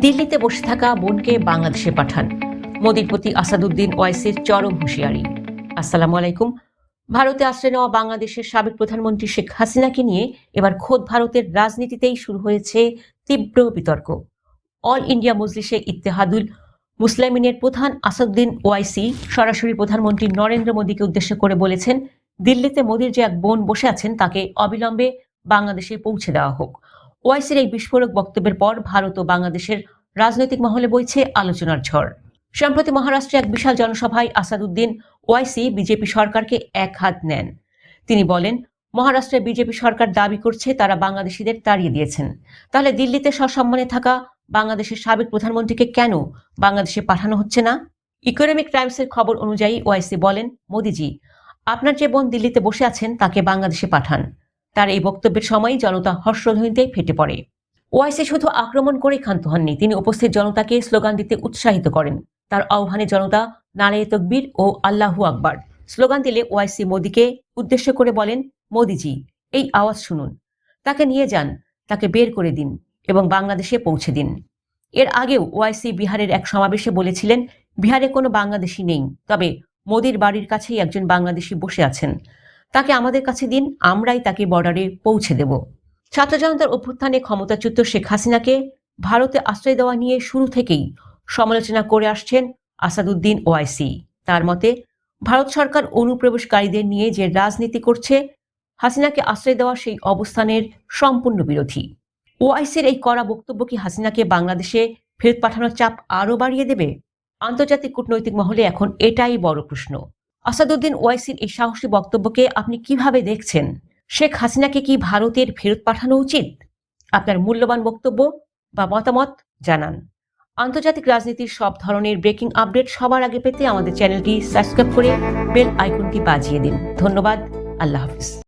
দিল্লিতে বসে থাকা বোনকে বাংলাদেশে পাঠান, মোদির প্রতি আসাদুদ্দিন ওয়াইসির চরম হুঁশিয়ারি। আসসালামু আলাইকুম। ভারতে আশ্রয় নেওয়া বাংলাদেশের সাবেক প্রধানমন্ত্রী শেখ হাসিনাকে নিয়ে এবার খোদ ভারতের রাজনীতিতেই শুরু হয়েছে তীব্র বিতর্ক। অল ইন্ডিয়া মজলিসে ইত্তেহাদুল মুসলিমিনের প্রধান আসাদুদ্দিন ওয়াইসি সরাসরি প্রধানমন্ত্রী নরেন্দ্র মোদীকে উদ্দেশ্য করে বলেছেন, দিল্লিতে মোদীর যে এক বোন বসে আছেন তাকে অবিলম্বে বাংলাদেশে পৌঁছে দেওয়া হোক। ওয়াইসির এই বিস্ফোরক বক্তব্যের পর ভারত ও বাংলাদেশের রাজনৈতিক মহলে বইছে আলোচনার ঝড়। সম্প্রতি মহারাষ্ট্রে এক বিশাল জনসভায় আসাদুদ্দিন ওয়াইসি বিজেপি সরকারকে এক হাত নেন। তিনি বলেন, মহারাষ্ট্রে বিজেপি সরকার দাবি করছে তারা বাংলাদেশিদের তাড়িয়ে দিয়েছেন, তাহলে দিল্লিতে সসম্মানে থাকা বাংলাদেশের সাবেক প্রধানমন্ত্রীকে কেন বাংলাদেশে পাঠানো হচ্ছে না? ইকোনমিক টাইমসের খবর অনুযায়ী ওয়াইসি বলেন, মোদিজি, আপনার যে বোন দিল্লিতে বসে আছেন তাকে বাংলাদেশে পাঠান। তার এই বক্তব্যের সময় জনতা হর্ষধ্বনিতে ফেটে পড়ে। ওয়াইসি শুধু আক্রমণ করে ক্ষান্ত হননি, তিনি উপস্থিত জনতাকে স্লোগান দিতে উৎসাহিত করেন। তার আহ্বানে জনতা নারায়ে তকবীর ও আল্লাহু আকবার স্লোগান দিলে ওয়াইসি মোদিকে উদ্দেশ্য করে বলেন, মোদিজি, এই আওয়াজ শুনুন, তাকে নিয়ে যান, তাকে বের করে দিন এবং বাংলাদেশে পৌঁছে দিন। এর আগেও ওয়াইসি বিহারের এক সমাবেশে বলেছিলেন, বিহারে কোনো বাংলাদেশি নেই, তবে মোদির বাড়ির কাছেই একজন বাংলাদেশি বসে আছেন, তাকে আমাদের কাছে দিন, আমরাই তাকে বর্ডারে পৌঁছে দেব। ছাত্র জনতার অভ্যুত্থানে ক্ষমতাচ্যুত শেখ হাসিনাকে ভারতে আশ্রয় দেওয়া নিয়ে শুরু থেকেই সমালোচনা করে আসছেন আসাদুদ্দিন ওয়াইসি। তার মতে, ভারত সরকার অনুপ্রবেশকারীদের নিয়ে যে রাজনীতি করছে, হাসিনাকে আশ্রয় দেওয়া সেই অবস্থানের সম্পূর্ণ বিরোধী। ওআইসির এই কড়া বক্তব্য কি হাসিনাকে বাংলাদেশে ফেরত পাঠানোর চাপ আরও বাড়িয়ে দেবে? আন্তর্জাতিক কূটনৈতিক মহলে এখন এটাই বড় প্রশ্ন। আসাদুদ্দিন ওয়াইসির এই সাহসী বক্তব্যকে আপনি কিভাবে দেখছেন? শেখ হাসিনাকে কি ভারতের ফেরত পাঠানো উচিত? আপনার মূল্যবান বক্তব্য বা মতামত জানান। আন্তর্জাতিক রাজনীতির সব ধরনের ব্রেকিং আপডেট সবার আগে পেতে আমাদের চ্যানেলটি সাবস্ক্রাইব করে বেল আইকনটি বাজিয়ে দিন। ধন্যবাদ। আল্লাহ হাফিজ।